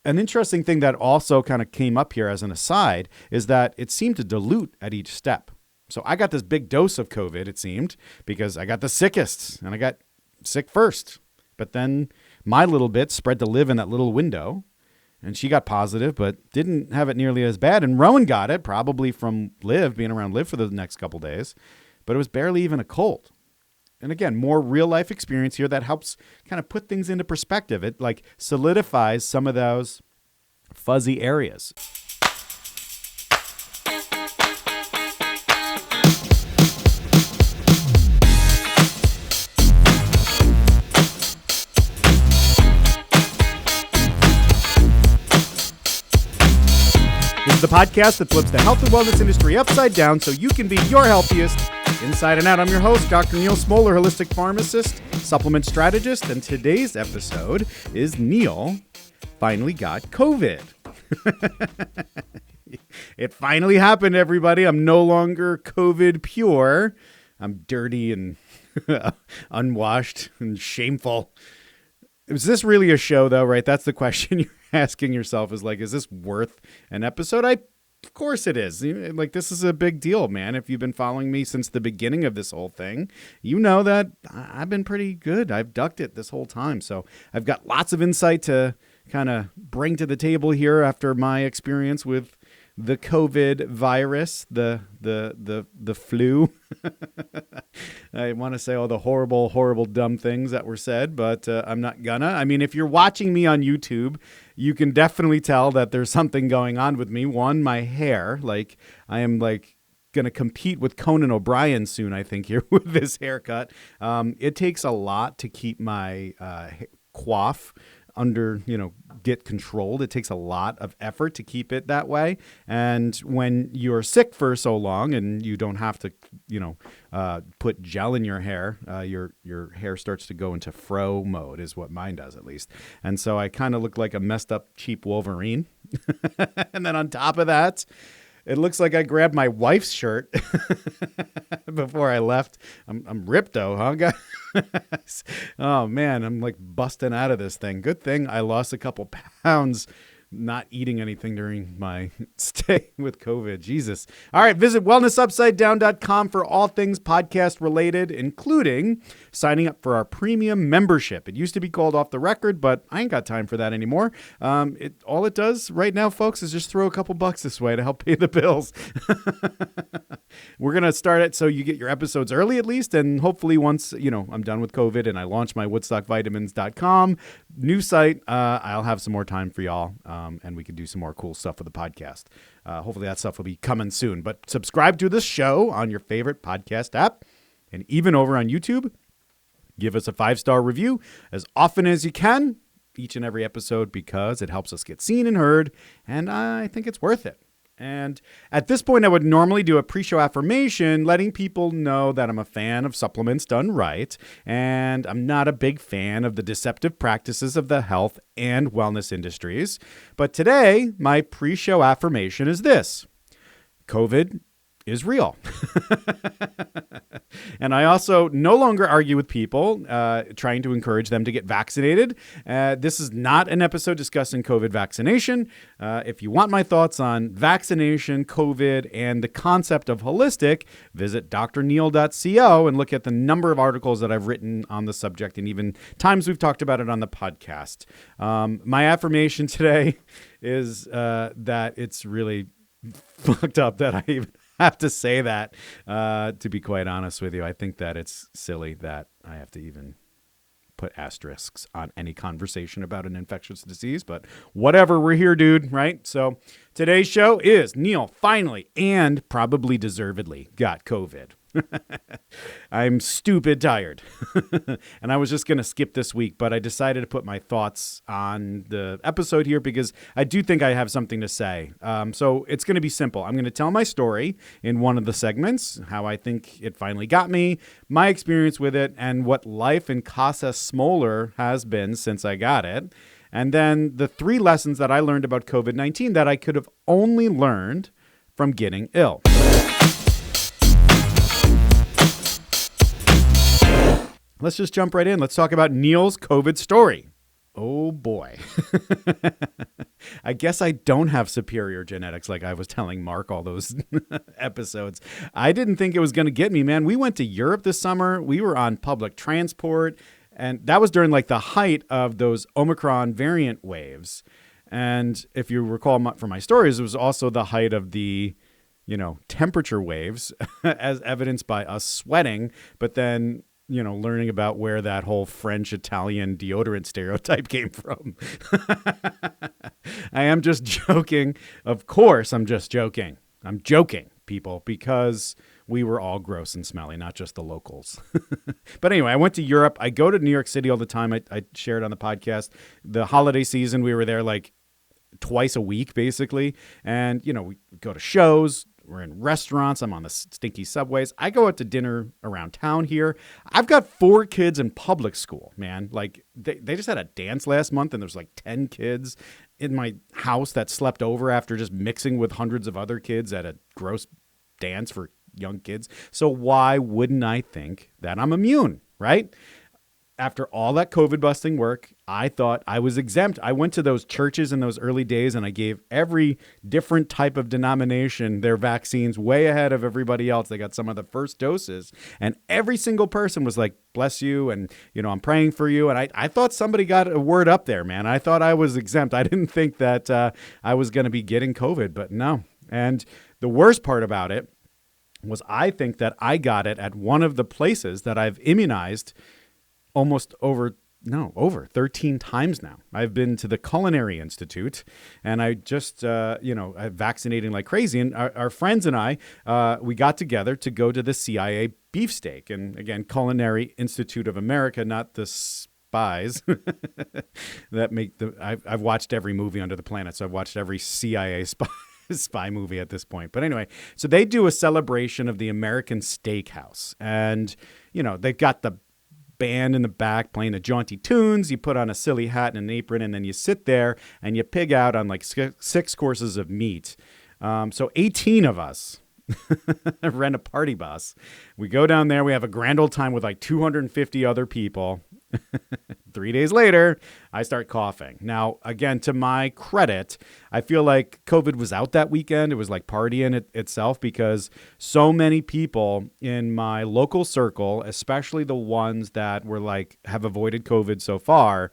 An interesting thing that also kind of came up here as an aside is that it seemed to dilute at each step. So I got this big dose of COVID, it seemed, because I got the sickest and I got sick first. But then my little bit spread to Liv in that little window, and she got positive, but didn't have it nearly as bad. And Rowan got it, probably from Liv, being around Liv for the next couple days, but it was barely even a cold. And again, more real life experience here that helps kind of put things into perspective. It like solidifies some of those fuzzy areas. This is the podcast that flips the health and wellness industry upside down so you can be your healthiest inside and out. I'm your host, Dr. Neal Smoller, holistic pharmacist, supplement strategist, and today's episode is Neal finally got COVID. It finally happened, everybody. I'm no longer COVID pure. I'm dirty and unwashed and shameful. Is this really a show, though, right? That's the question you're asking yourself, is like, is this worth an episode? Of course it is. Like, this is a big deal, man. If you've been following me since the beginning of this whole thing, you know that I've been pretty good. I've ducked it this whole time. So I've got lots of insight to kind of bring to the table here after my experience with the COVID virus, the flu. I want to say all the horrible, horrible, dumb things that were said, but I'm not gonna. I mean, if you're watching me on YouTube, you can definitely tell that there's something going on with me. One, my hair, like I am like going to compete with Conan O'Brien soon, I think, here with this haircut. It takes a lot to keep my coif under, get controlled. It takes a lot of effort to keep it that way. And when you're sick for so long and you don't have to, put gel in your hair, your hair starts to go into fro mode is what mine does, at least. And so I kind of look like a messed up, cheap Wolverine. And then on top of that, it looks like I grabbed my wife's shirt before I left. I'm ripped though, huh, guys? Oh man, I'm like busting out of this thing. Good thing I lost a couple pounds not eating anything during my stay with COVID. Jesus. All right, visit wellnessupsidedown.com for all things podcast related, including signing up for our premium membership. It used to be called Off the Record, but I ain't got time for that anymore. All it does right now, folks, is just throw a couple bucks this way to help pay the bills. We're going to start it so you get your episodes early at least, and hopefully once, I'm done with COVID and I launch my woodstockvitamins.com new site, I'll have some more time for y'all. And we can do some more cool stuff with the podcast. Hopefully that stuff will be coming soon. But subscribe to this show on your favorite podcast app. And even over on YouTube, give us a 5-star review as often as you can, each and every episode, because it helps us get seen and heard. And I think it's worth it. And at this point, I would normally do a pre-show affirmation, letting people know that I'm a fan of supplements done right, and I'm not a big fan of the deceptive practices of the health and wellness industries. But today, my pre-show affirmation is this: COVID is real. And I also no longer argue with people trying to encourage them to get vaccinated. This is not an episode discussing COVID vaccination. If you want my thoughts on vaccination, COVID, and the concept of holistic, visit drneal.co and look at the number of articles that I've written on the subject and even times we've talked about it on the podcast. My affirmation today is that it's really fucked up that I even have to say that, to be quite honest with you. I think that it's silly that I have to even put asterisks on any conversation about an infectious disease, but whatever, we're here, dude, right? So today's show is Neal finally and probably deservedly got COVID. I'm stupid tired. And I was just going to skip this week, but I decided to put my thoughts on the episode here because I do think I have something to say. So it's going to be simple. I'm going to tell my story in one of the segments, how I think it finally got me, my experience with it, and what life in Casa Smoller has been since I got it. And then the 3 lessons that I learned about COVID-19 that I could have only learned from getting ill. Let's just jump right in. Let's talk about Neal's COVID story. Oh, boy. I guess I don't have superior genetics like I was telling Mark all those episodes. I didn't think it was going to get me, man. We went to Europe this summer. We were on public transport, and that was during like the height of those Omicron variant waves. And if you recall from my stories, it was also the height of the, temperature waves as evidenced by us sweating, but then learning about where that whole French-Italian deodorant stereotype came from. I am just joking. Of course, I'm just joking. I'm joking, people, because we were all gross and smelly, not just the locals. But anyway, I went to Europe. I go to New York City all the time. I shared on the podcast. The holiday season, we were there like twice a week, basically. And, we go to shows. We're in restaurants. I'm on the stinky subways. I go out to dinner around town here. I've got 4 kids in public school, man. Like they just had a dance last month and there's like 10 kids in my house that slept over after just mixing with hundreds of other kids at a gross dance for young kids. So why wouldn't I think that I'm immune, right? After all that COVID busting work, I thought I was exempt. I went to those churches in those early days and I gave every different type of denomination their vaccines way ahead of everybody else. They got some of the first doses and every single person was like, bless you. And, I'm praying for you. And I thought somebody got a word up there, man. I thought I was exempt. I didn't think that I was going to be getting COVID, but no. And the worst part about it was I think that I got it at one of the places that I've immunized over 13 times now. I've been to the Culinary Institute and I just, I'm vaccinating like crazy. And our friends and I, we got together to go to the CIA beefsteak. And again, Culinary Institute of America, not the spies that make I've watched every movie under the planet. So I've watched every CIA spy movie at this point. But anyway, so they do a celebration of the American Steakhouse. And, they've got the band in the back playing the jaunty tunes. You put on a silly hat and an apron, and then you sit there and you pig out on like 6 courses of meat. So 18 of us rent a party bus. We go down there. We have a grand old time with like 250 other people. 3 days later, I start coughing. Now, again, to my credit, I feel like COVID was out that weekend. It was like partying itself because so many people in my local circle, especially the ones that were like have avoided COVID so far,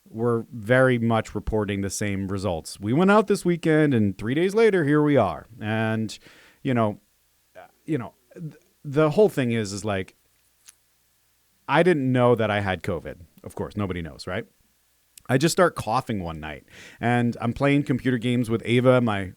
were very much reporting the same results. We went out this weekend and 3 days later, here we are. And, the whole thing is like, I didn't know that I had COVID. Of course, nobody knows, right? I just start coughing one night and I'm playing computer games with Ava, my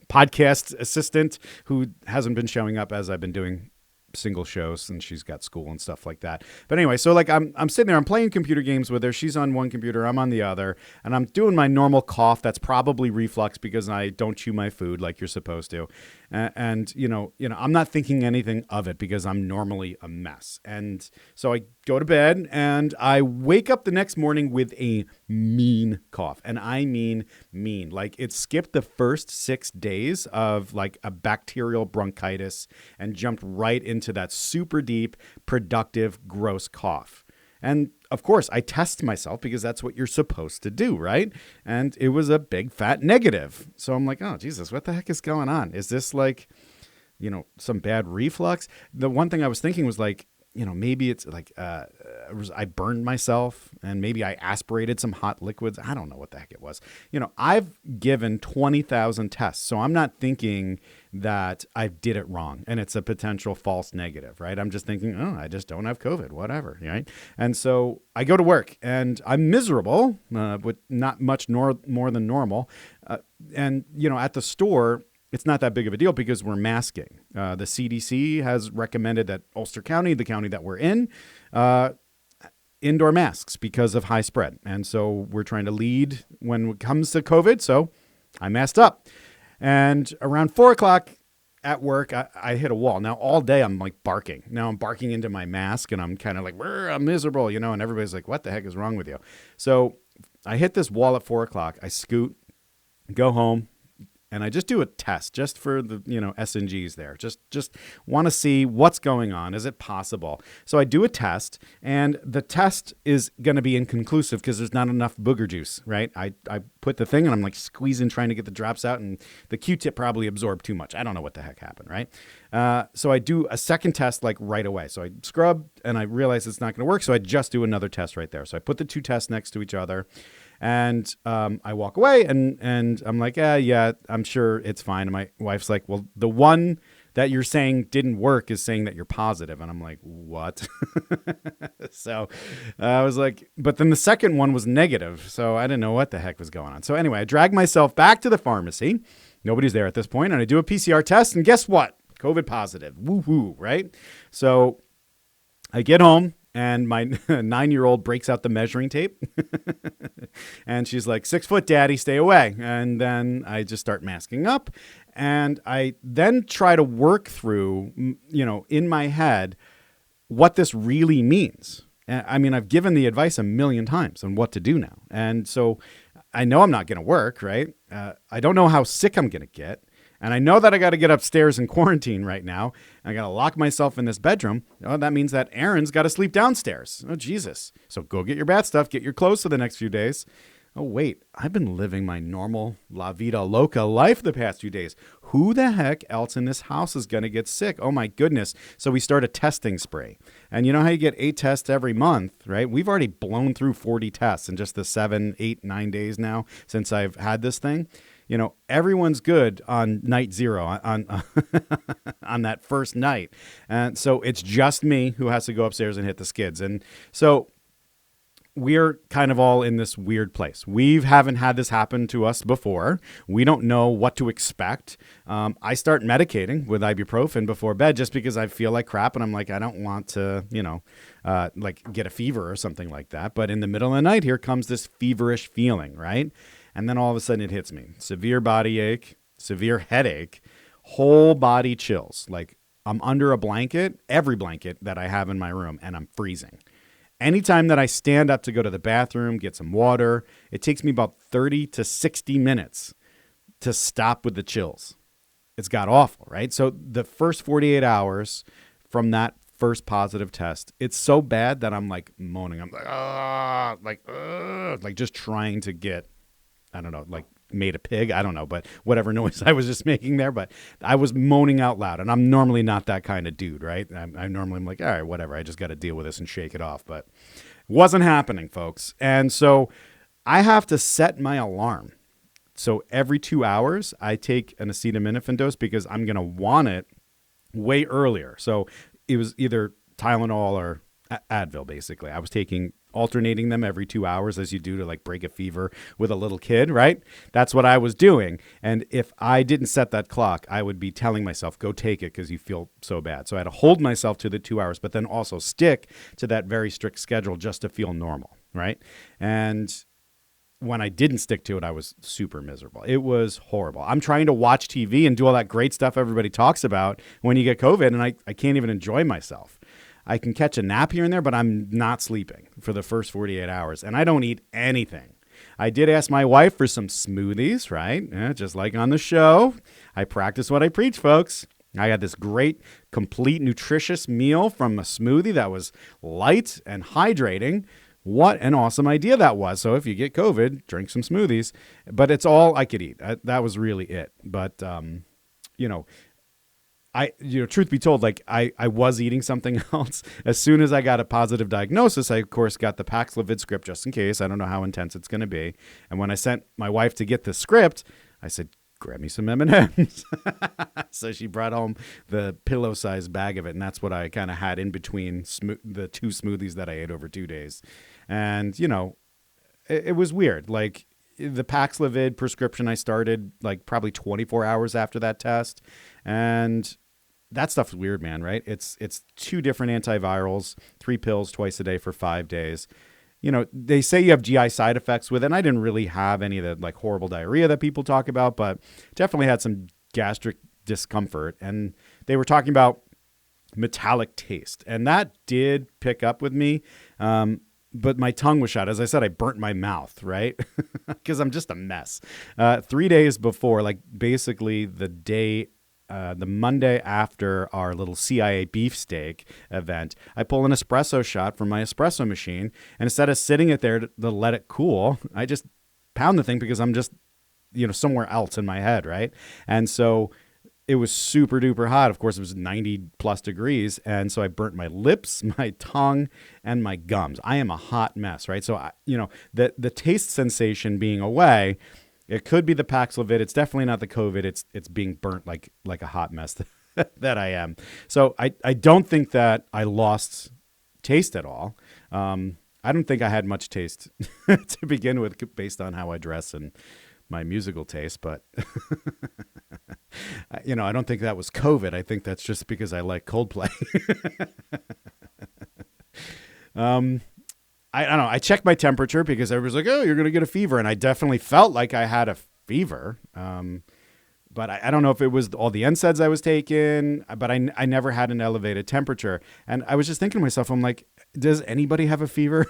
podcast assistant, who hasn't been showing up as I've been doing single shows and she's got school and stuff like that. But anyway, so like I'm sitting there, I'm playing computer games with her. She's on one computer, I'm on the other, and I'm doing my normal cough. That's probably reflux because I don't chew my food like you're supposed to. And I'm not thinking anything of it because I'm normally a mess. And so I go to bed and I wake up the next morning with a mean cough. And I mean mean. Like it skipped the first 6 days of like a bacterial bronchitis and jumped right into that super deep, productive, gross cough. And of course, I test myself because that's what you're supposed to do, right? And it was a big fat negative. So I'm like, oh, Jesus, what the heck is going on? Is this like, some bad reflux? The one thing I was thinking was like, maybe it's like I burned myself and maybe I aspirated some hot liquids. I don't know what the heck it was. I've given 20,000 tests, so I'm not thinking that I did it wrong and it's a potential false negative, right? I'm just thinking, oh, I just don't have COVID, whatever, right? And so I go to work and I'm miserable, with not much more than normal. And, at the store, it's not that big of a deal because we're masking. The CDC has recommended that Ulster County, the county that we're in, indoor masks because of high spread. And so we're trying to lead when it comes to COVID. So I masked up. And around 4 o'clock at work, I hit a wall. Now, all day I'm like barking. Now I'm barking into my mask and I'm kind of like, I'm miserable, and everybody's like, what the heck is wrong with you? So I hit this wall at 4 o'clock. I scoot, go home, and I just do a test just for the, S&Gs there. Just want to see what's going on. Is it possible? So I do a test, and the test is going to be inconclusive because there's not enough booger juice, right? I put the thing and I'm like squeezing, trying to get the drops out, and the Q-tip probably absorbed too much. I don't know what the heck happened, right? So I do a second test like right away. So I scrub and I realize it's not going to work. So I just do another test right there. So I put the two tests next to each other, and I walk away and I'm like, yeah, I'm sure it's fine. And my wife's like, well, the one that you're saying didn't work is saying that you're positive. And I'm like, what? So I was like, but then the second one was negative. So I didn't know what the heck was going on. So anyway, I drag myself back to the pharmacy. Nobody's there at this point, and I do a PCR test, and guess what? COVID positive. Woo-hoo, right? So I get home, and my 9-year-old breaks out the measuring tape. And she's like, 6 foot, daddy, stay away. And then I just start masking up. And I then try to work through, in my head, what this really means. I mean, I've given the advice a million times on what to do now. And so I know I'm not going to work, right? I don't know how sick I'm going to get. And I know that I got to get upstairs in quarantine right now. I got to lock myself in this bedroom. Oh, that means that Aaron's got to sleep downstairs. Oh, Jesus. So go get your bad stuff. Get your clothes for the next few days. Oh, wait. I've been living my normal La Vida Loca life the past few days. Who the heck else in this house is going to get sick? Oh, my goodness. So we start a testing spree. And you know how you get 8 tests every month, right? We've already blown through 40 tests in just the 7, 8, 9 days now since I've had this thing. Everyone's good on night 0 on on that first night. And so it's just me who has to go upstairs and hit the skids. And so we're kind of all in this weird place. We haven't had this happen to us before. We don't know what to expect. I start medicating with ibuprofen before bed just because I feel like crap. And I'm like, I don't want to, get a fever or something like that. But in the middle of the night, here comes this feverish feeling, right? And then all of a sudden it hits me. Severe body ache, severe headache, whole body chills. Like I'm under a blanket, every blanket that I have in my room, and I'm freezing. Anytime that I stand up to go to the bathroom, get some water, it takes me about 30 to 60 minutes to stop with the chills. It's got awful, right? So the first 48 hours from that first positive test, it's so bad that I'm like moaning. I'm like just trying to get, I don't know, like made a pig. I don't know, but whatever noise I was just making there. But I was moaning out loud, and I'm normally not that kind of dude, right? I normally am like, all right, whatever. I just got to deal with this and shake it off. But it wasn't happening, folks. And so I have to set my alarm. So every 2 hours, I take an acetaminophen dose because I'm going to want it way earlier. So it was either Tylenol or Advil, basically. I was alternating them every 2 hours as you do to like break a fever with a little kid, right? That's what I was doing. And if I didn't set that clock, I would be telling myself, go take it because you feel so bad. So I had to hold myself to the 2 hours, but then also stick to that very strict schedule just to feel normal, right? And when I didn't stick to it, I was super miserable. It was horrible. I'm trying to watch TV and do all that great stuff everybody talks about when you get COVID, and I can't even enjoy myself. I can catch a nap here and there, but I'm not sleeping for the first 48 hours, and I don't eat anything. I did ask my wife for some smoothies, right? Just like on the show. I practice what I preach, folks. I got this great, complete, nutritious meal from a smoothie that was light and hydrating. What an awesome idea that was. So if you get COVID, drink some smoothies. But it's all I could eat. That was really it. But, truth be told, like I was eating something else. As soon as I got a positive diagnosis, I, of course, got the Paxlovid script just in case. I don't know how intense it's going to be. And when I sent my wife to get the script, I said, grab me some M&Ms. So she brought home the pillow-sized bag of it, and that's what I kind of had in between the 2 smoothies that I ate over 2 days. And, it was weird. Like the Paxlovid prescription I started like probably 24 hours after that test. And that stuff's weird, man, right? It's 2 different antivirals, 3 pills twice a day for 5 days. They say you have GI side effects with it. And I didn't really have any of the like horrible diarrhea that people talk about, but definitely had some gastric discomfort. And they were talking about metallic taste. And that did pick up with me. but my tongue was shot. As I said, I burnt my mouth, right? Because I'm just a mess. 3 days before, like basically the Monday after our little CIA beefsteak event, I pull an espresso shot from my espresso machine. And instead of sitting it there to let it cool, I just pound the thing because I'm just, somewhere else in my head, right? And so it was super duper hot. Of course, it was 90 plus degrees. And so I burnt my lips, my tongue, and my gums. I am a hot mess, right? So, the taste sensation being away, it could be the Paxlovid. It's definitely not the COVID. It's being burnt like a hot mess that I am. So I don't think that I lost taste at all. I don't think I had much taste to begin with based on how I dress and my musical taste, but I don't think that was COVID. I think that's just because I like Coldplay. I don't know. I checked my temperature because everybody's like, "Oh, you're going to get a fever." And I definitely felt like I had a fever. But I don't know if it was all the NSAIDs I was taking, but I never had an elevated temperature. And I was just thinking to myself, I'm like, does anybody have a fever?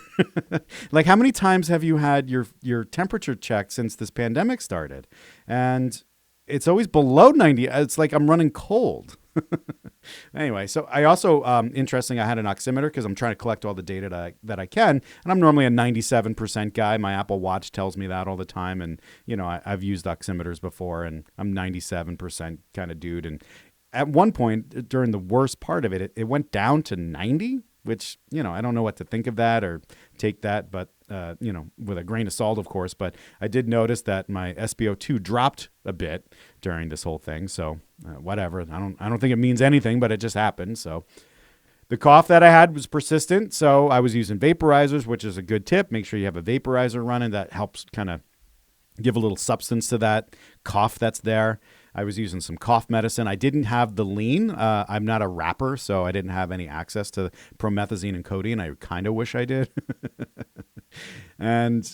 Like, how many times have you had your temperature checked since this pandemic started? And it's always below 90. It's like I'm running cold. Anyway, so I also, interesting, I had an oximeter because I'm trying to collect all the data that I can. And I'm normally a 97% guy. My Apple Watch tells me that all the time. And, I've used oximeters before and I'm 97% kind of dude. And at one point during the worst part of it, it went down to 90, which, I don't know what to think of that or take that, but, with a grain of salt, of course. But I did notice that my SpO2 dropped a bit during this whole thing. So whatever. I don't think it means anything, but it just happened. So the cough that I had was persistent. So I was using vaporizers, which is a good tip. Make sure you have a vaporizer running. That helps kind of give a little substance to that cough that's there. I was using some cough medicine. I didn't have the lean. I'm not a rapper, so I didn't have any access to promethazine and codeine. I kind of wish I did. And,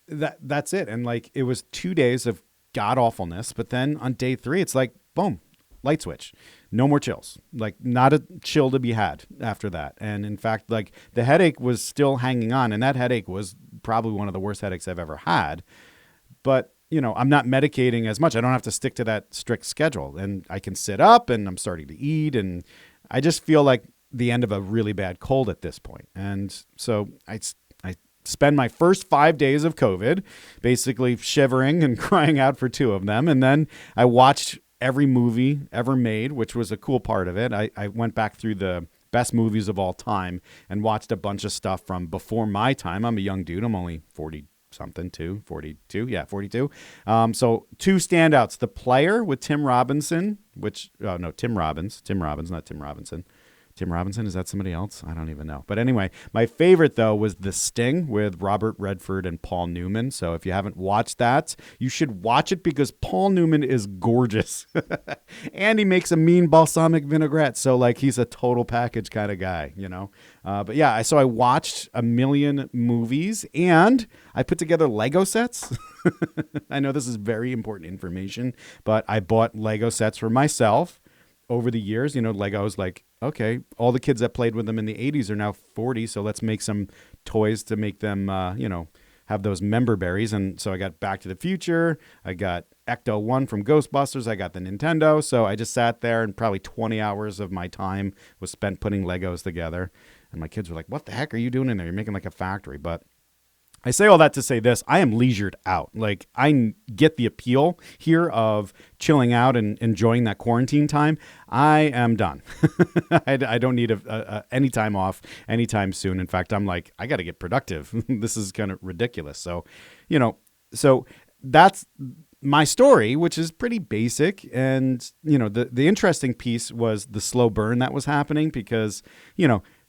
that's it. And like, it was 2 days of god awfulness. But then on day 3, it's like, boom, light switch. No more chills. Like, not a chill to be had after that. And in fact, like, the headache was still hanging on. And that headache was probably one of the worst headaches I've ever had. But, I'm not medicating as much. I don't have to stick to that strict schedule. And I can sit up and I'm starting to eat. And I just feel like the end of a really bad cold at this point. And so I spend my first 5 days of COVID basically shivering and crying out for 2 of them. And then I watched every movie ever made, which was a cool part of it. I went back through the best movies of all time and watched a bunch of stuff from before my time. I'm a young dude. I'm only 42. Yeah, 42. So 2 standouts. The Player with Tim Robinson, Tim Robbins, not Tim Robinson. Tim Robinson, is that somebody else? I don't even know. But anyway, my favorite, though, was The Sting with Robert Redford and Paul Newman. So if you haven't watched that, you should watch it because Paul Newman is gorgeous. And he makes a mean balsamic vinaigrette. So, like, he's a total package kind of guy, But yeah, so I watched a million movies and I put together Lego sets. I know this is very important information, but I bought Lego sets for myself. Over the years, Lego's like, okay, all the kids that played with them in the 80s are now 40, so let's make some toys to make them, have those member berries. And so I got Back to the Future. I got Ecto-1 from Ghostbusters. I got the Nintendo. So I just sat there and probably 20 hours of my time was spent putting Legos together. And my kids were like, what the heck are you doing in there? You're making like a factory. But I say all that to say this, I am leisured out. Like, I get the appeal here of chilling out and enjoying that quarantine time. I am done. I don't need any time off anytime soon. In fact, I'm like, I got to get productive. This is kind of ridiculous. So, so that's my story, which is pretty basic. And, the interesting piece was the slow burn that was happening because,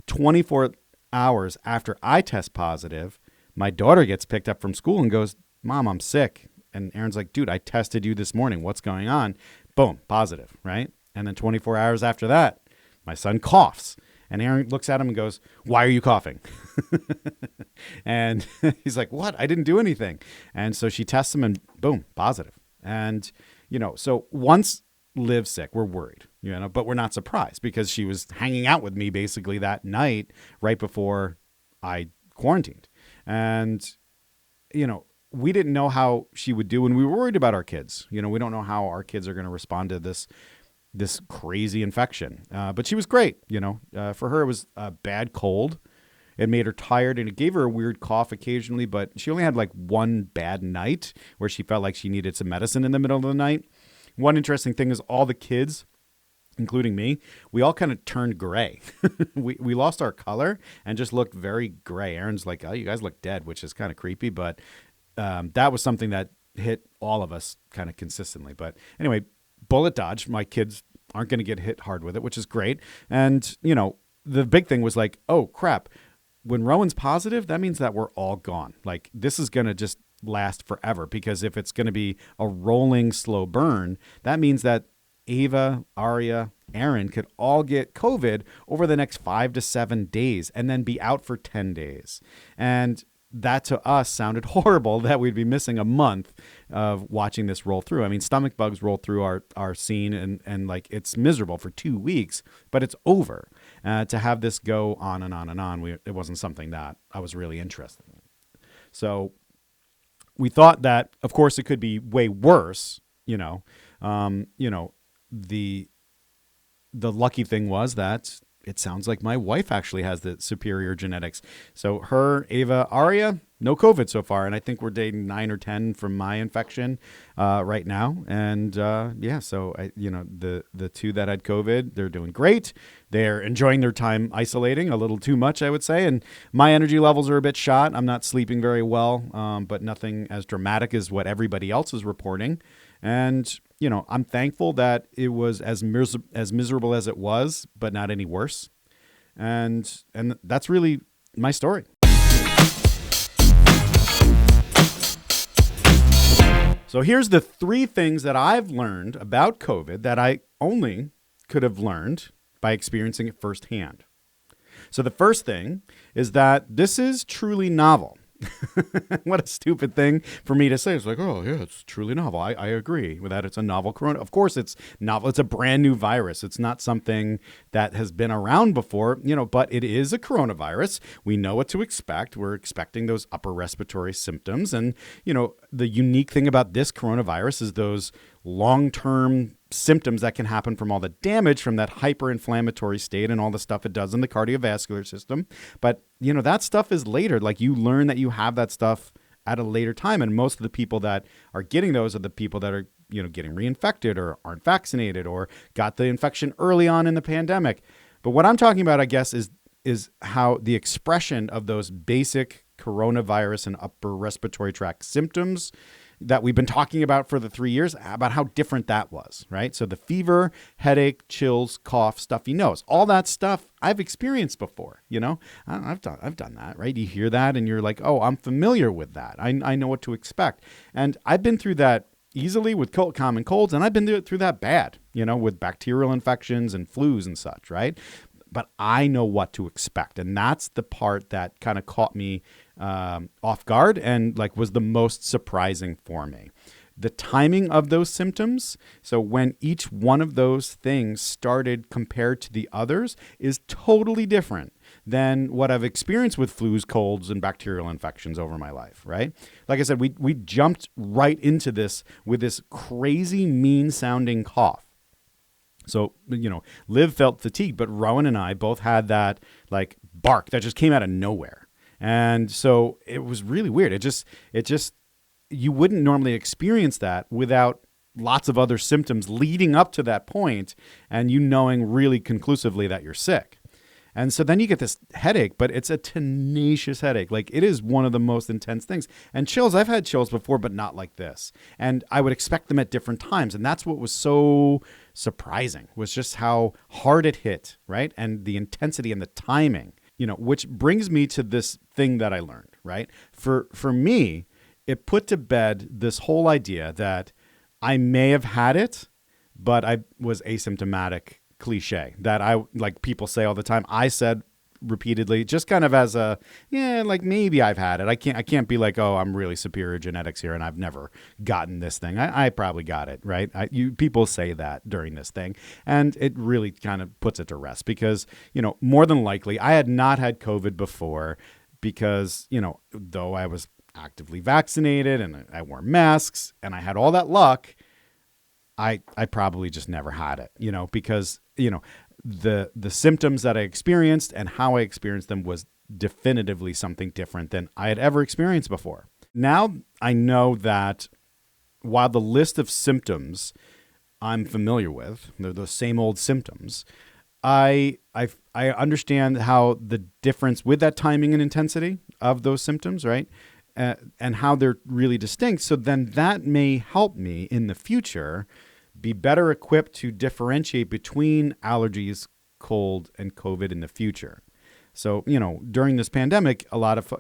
24 hours after I test positive, my daughter gets picked up from school and goes, Mom, I'm sick. And Aaron's like, dude, I tested you this morning. What's going on? Boom, positive, right? And then 24 hours after that, my son coughs. And Aaron looks at him and goes, why are you coughing? And he's like, what? I didn't do anything. And so she tests him and boom, positive. And, so once Liv's sick, we're worried, but we're not surprised because she was hanging out with me basically that night right before I quarantined. And, we didn't know how she would do, and we were worried about our kids. We don't know how our kids are going to respond to this crazy infection. But she was great. For her, it was a bad cold. It made her tired, and it gave her a weird cough occasionally, but she only had like one bad night where she felt like she needed some medicine in the middle of the night. One interesting thing is all the kids, including me, we all kind of turned gray. we lost our color and just looked very gray. Aaron's like, oh, you guys look dead, which is kind of creepy, but that was something that hit all of us kind of consistently. But anyway, bullet dodge. My kids aren't going to get hit hard with it, which is great. And, the big thing was like, oh, crap. When Rowan's positive, that means that we're all gone. Like, this is going to just last forever, because if it's going to be a rolling slow burn, that means that Ava, Aria, Aaron could all get COVID over the next 5 to 7 days and then be out for 10 days. And that to us sounded horrible, that we'd be missing a month of watching this roll through. I mean, stomach bugs roll through our scene and like it's miserable for 2 weeks, but it's over. To have this go on and on and on, it wasn't something that I was really interested in. So we thought that, of course, it could be way worse. The lucky thing was that it sounds like my wife actually has the superior genetics. So her, Ava, Aria, no COVID so far. And I think we're dating 9 or 10 from my infection right now. And so the two that had COVID, they're doing great. They're enjoying their time isolating a little too much, I would say. And my energy levels are a bit shot. I'm not sleeping very well, but nothing as dramatic as what everybody else is reporting. And I'm thankful that it was as miserable as it was, but not any worse. And that's really my story. So here's the 3 things that I've learned about COVID that I only could have learned by experiencing it firsthand. So the first thing is that this is truly novel. What a stupid thing for me to say. It's like, oh, yeah, it's truly novel. I agree with that. It's a novel corona. Of course, it's novel. It's a brand new virus. It's not something that has been around before, but it is a coronavirus. We know what to expect. We're expecting those upper respiratory symptoms. And, the unique thing about this coronavirus is those long-term symptoms that can happen from all the damage from that hyperinflammatory state and all the stuff it does in the cardiovascular system. But, that stuff is later. Like, you learn that you have that stuff at a later time. And most of the people that are getting those are the people that are, getting reinfected or aren't vaccinated or got the infection early on in the pandemic. But what I'm talking about, I guess, is how the expression of those basic coronavirus and upper respiratory tract symptoms that we've been talking about for the 3 years, about how different that was, right? So the fever, headache, chills, cough, stuffy nose, all that stuff I've experienced before, I've done that, right? You hear that and you're like, oh, I'm familiar with that. I know what to expect. And I've been through that easily with common colds, and I've been through that bad, with bacterial infections and flus and such, right? But I know what to expect. And that's the part that kind of caught me off guard and was the most surprising for me. The timing of those symptoms, so when each one of those things started compared to the others, is totally different than what I've experienced with flus, colds, and bacterial infections over my life, right? Like I said, we jumped right into this with this crazy mean-sounding cough. So, Liv felt fatigued, but Rowan and I both had that bark that just came out of nowhere. And so it was really weird. It just, you wouldn't normally experience that without lots of other symptoms leading up to that point and you knowing really conclusively that you're sick. And so then you get this headache, but it's a tenacious headache. It is one of the most intense things. And chills, I've had chills before, but not like this. And I would expect them at different times. And that's what was so surprising, was just how hard it hit, right? And the intensity and the timing, which brings me to this thing that I learned, right? For me, it put to bed this whole idea that I may have had it, but I was asymptomatic cliche that people say all the time. I said repeatedly, just kind of as a, maybe I've had it. I can't be like, oh, I'm really superior genetics here and I've never gotten this thing. I probably got it, right? People say that during this thing. And it really kind of puts it to rest because, more than likely I had not had COVID before. because, though I was actively vaccinated and I wore masks and I had all that luck, I probably just never had it, because, the symptoms that I experienced and how I experienced them was definitively something different than I had ever experienced before. Now I know that while the list of symptoms I'm familiar with, they're the same old symptoms, I understand how the difference with that timing and intensity of those symptoms, right? And how they're really distinct. So then that may help me in the future be better equipped to differentiate between allergies, cold, and COVID in the future. So, during this pandemic,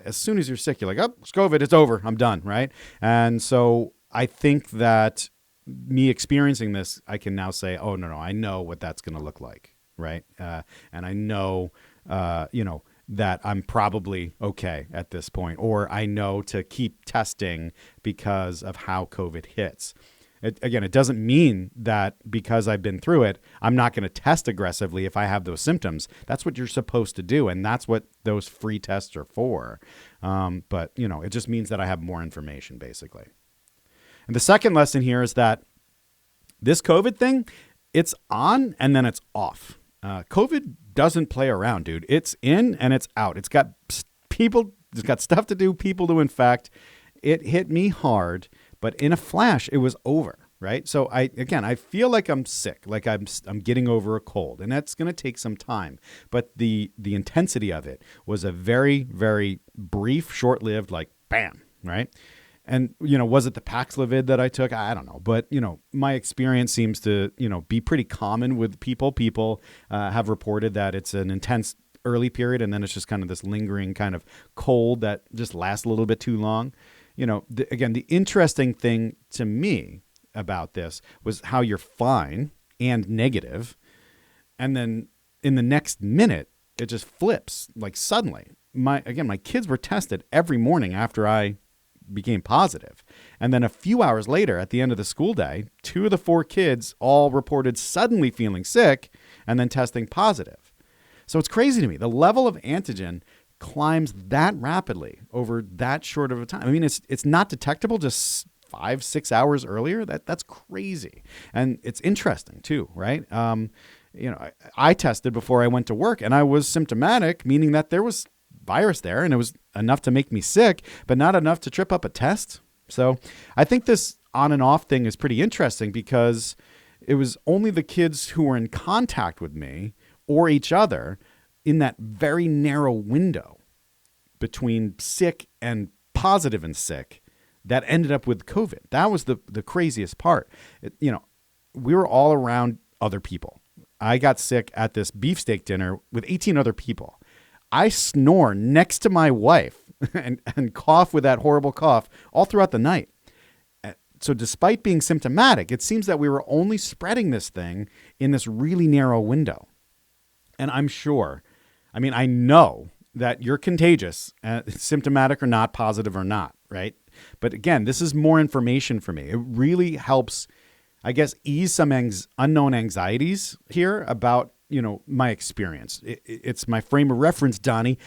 as soon as you're sick, you're like, oh, it's COVID, it's over, I'm done, right? And so I think that me experiencing this, I can now say, oh, no, I know what that's going to look like, right? And I know, that I'm probably okay at this point, or I know to keep testing because of how COVID hits. It doesn't mean that because I've been through it, I'm not going to test aggressively if I have those symptoms. That's what you're supposed to do, and that's what those free tests are for. But, it just means that I have more information, basically. And the second lesson here is that this COVID thing, it's on and then it's off. COVID doesn't play around, dude. It's in and it's out. It's got stuff to do, people to infect. It hit me hard, but in a flash, it was over, right? So I feel like I'm sick, like I'm getting over a cold, and that's going to take some time. But the intensity of it was a very, very brief, short-lived, like bam, right? And, was it the Paxlovid that I took? I don't know. But, my experience seems to, be pretty common with people. People have reported that it's an intense early period, and then it's just kind of this lingering kind of cold that just lasts a little bit too long. The interesting thing to me about this was how you're fine and negative, and then in the next minute, it just flips, like suddenly. My kids were tested every morning after I became positive. And then a few hours later, at the end of the school day, 2 of the 4 kids all reported suddenly feeling sick and then testing positive. So it's crazy to me. The level of antigen climbs that rapidly over that short of a time. I mean, it's not detectable just 5-6 hours earlier. That's crazy. And it's interesting too, right? I tested before I went to work and I was symptomatic, meaning that there was virus there and it was enough to make me sick, but not enough to trip up a test. So I think this on and off thing is pretty interesting because it was only the kids who were in contact with me or each other in that very narrow window between sick and positive and sick that ended up with COVID. That was the craziest part. We were all around other people. I got sick at this beefsteak dinner with 18 other people. I snore next to my wife and cough with that horrible cough all throughout the night. So despite being symptomatic, it seems that we were only spreading this thing in this really narrow window. And I know that you're contagious, symptomatic or not, positive or not, right? But again, this is more information for me. It really helps, I guess, ease some unknown anxieties here about my experience. It's my frame of reference, Donnie.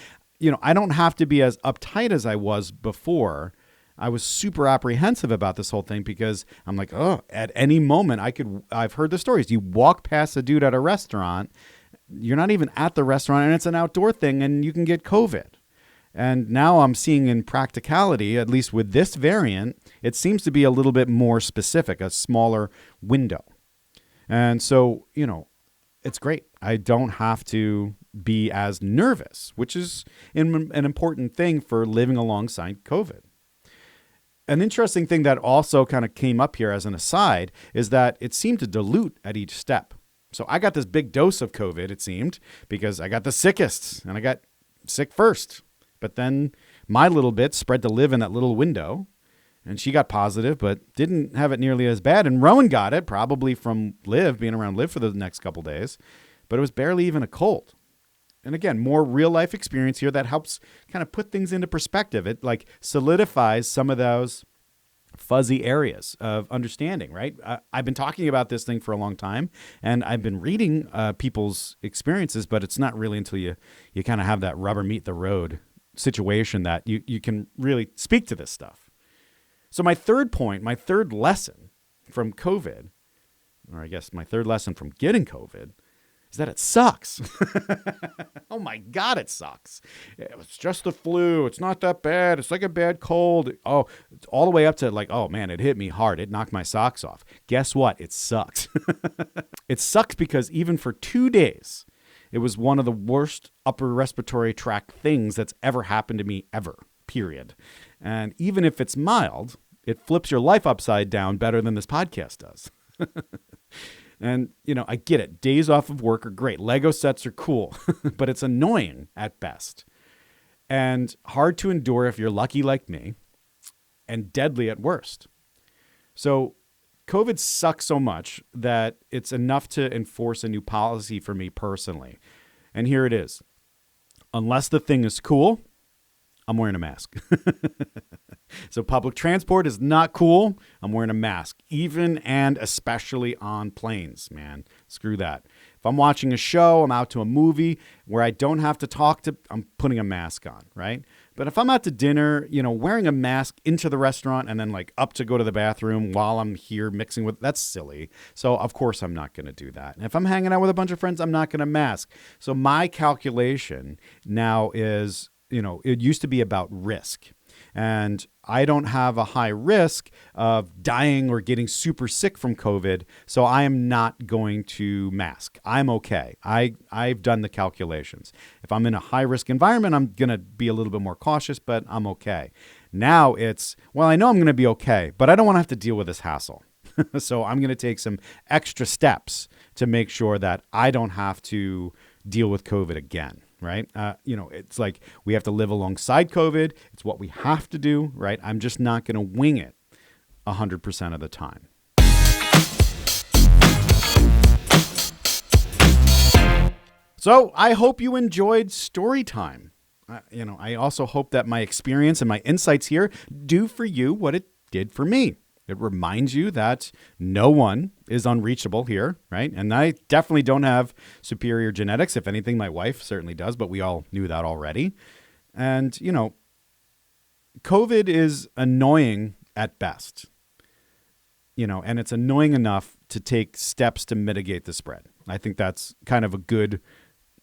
I don't have to be as uptight as I was before. I was super apprehensive about this whole thing because I'm like, at any moment I've heard the stories. You walk past a dude at a restaurant, you're not even at the restaurant and it's an outdoor thing and you can get COVID. And now I'm seeing in practicality, at least with this variant, it seems to be a little bit more specific, a smaller window. And so, it's great. I don't have to be as nervous, which is an important thing for living alongside COVID. An interesting thing that also kind of came up here as an aside is that it seemed to dilute at each step. So I got this big dose of COVID, it seemed, because I got the sickest and I got sick first. But then my little bit spread to Liv in that little window. And she got positive, but didn't have it nearly as bad. And Rowan got it, probably from Liv, being around Liv for the next couple days. But it was barely even a cold. And again, more real life experience here that helps kind of put things into perspective. It like solidifies some of those fuzzy areas of understanding, right? I've been talking about this thing for a long time, and I've been reading people's experiences, but it's not really until you kind of have that rubber meet the road situation that you can really speak to this stuff. So my third point, my third lesson from COVID, or I guess my third lesson from getting COVID, is that it sucks. Oh my God, it sucks. It's just the flu. It's not that bad. It's like a bad cold. Oh, it's all the way up to like, oh man, it hit me hard. It knocked my socks off. Guess what? It sucks. It sucks because even for 2 days, it was one of the worst upper respiratory tract things that's ever happened to me ever, period. And even if it's mild, it flips your life upside down better than this podcast does. And, I get it. Days off of work are great. Lego sets are cool, but it's annoying at best and hard to endure if you're lucky like me, and deadly at worst. So COVID sucks so much that it's enough to enforce a new policy for me personally. And here it is. Unless the thing is cool, I'm wearing a mask. So public transport is not cool. I'm wearing a mask, even and especially on planes, man. Screw that. If I'm watching a show, I'm out to a movie where I don't have to talk to, I'm putting a mask on, right? But if I'm out to dinner, wearing a mask into the restaurant and then like up to go to the bathroom while I'm here mixing with, that's silly. So of course I'm not going to do that. And if I'm hanging out with a bunch of friends, I'm not going to mask. So my calculation now is, it used to be about risk. And I don't have a high risk of dying or getting super sick from COVID, so I am not going to mask. I'm okay. I've done the calculations. If I'm in a high-risk environment, I'm going to be a little bit more cautious, but I'm okay. Now it's, well, I know I'm going to be okay, but I don't want to have to deal with this hassle. So I'm going to take some extra steps to make sure that I don't have to deal with COVID again. Right? It's like we have to live alongside COVID. It's what we have to do, right? I'm just not going to wing it 100% of the time. So I hope you enjoyed story time. I also hope that my experience and my insights here do for you what it did for me. It reminds you that no one is unreachable here, right? And I definitely don't have superior genetics. If anything, my wife certainly does, but we all knew that already. And, COVID is annoying at best, and it's annoying enough to take steps to mitigate the spread. I think that's kind of a good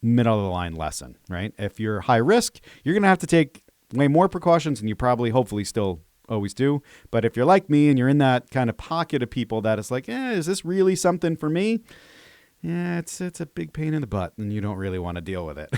middle of the line lesson, right? If you're high risk, you're going to have to take way more precautions than you probably, hopefully still always do. But if you're like me and you're in that kind of pocket of people that is like, is this really something for me? Yeah, it's a big pain in the butt and you don't really want to deal with it.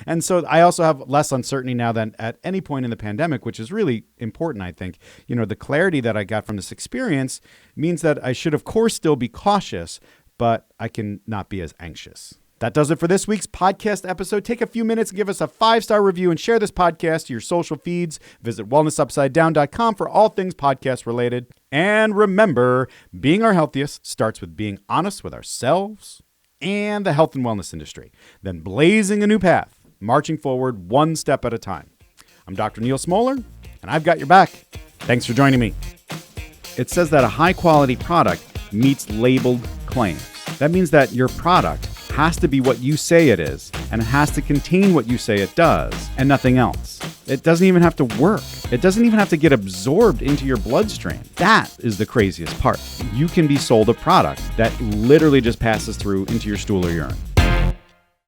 And so I also have less uncertainty now than at any point in the pandemic, which is really important, I think. The clarity that I got from this experience means that I should, of course, still be cautious, but I can not be as anxious. That does it for this week's podcast episode. Take a few minutes and give us a 5-star review and share this podcast to your social feeds. Visit wellnessupsidedown.com for all things podcast related. And remember, being our healthiest starts with being honest with ourselves and the health and wellness industry, then blazing a new path, marching forward one step at a time. I'm Dr. Neal Smoller, and I've got your back. Thanks for joining me. It says that a high-quality product meets labeled claims. That means that your product has to be what you say it is, and it has to contain what you say it does, and nothing else. It doesn't even have to work. It doesn't even have to get absorbed into your bloodstream. That is the craziest part. You can be sold a product that literally just passes through into your stool or urine.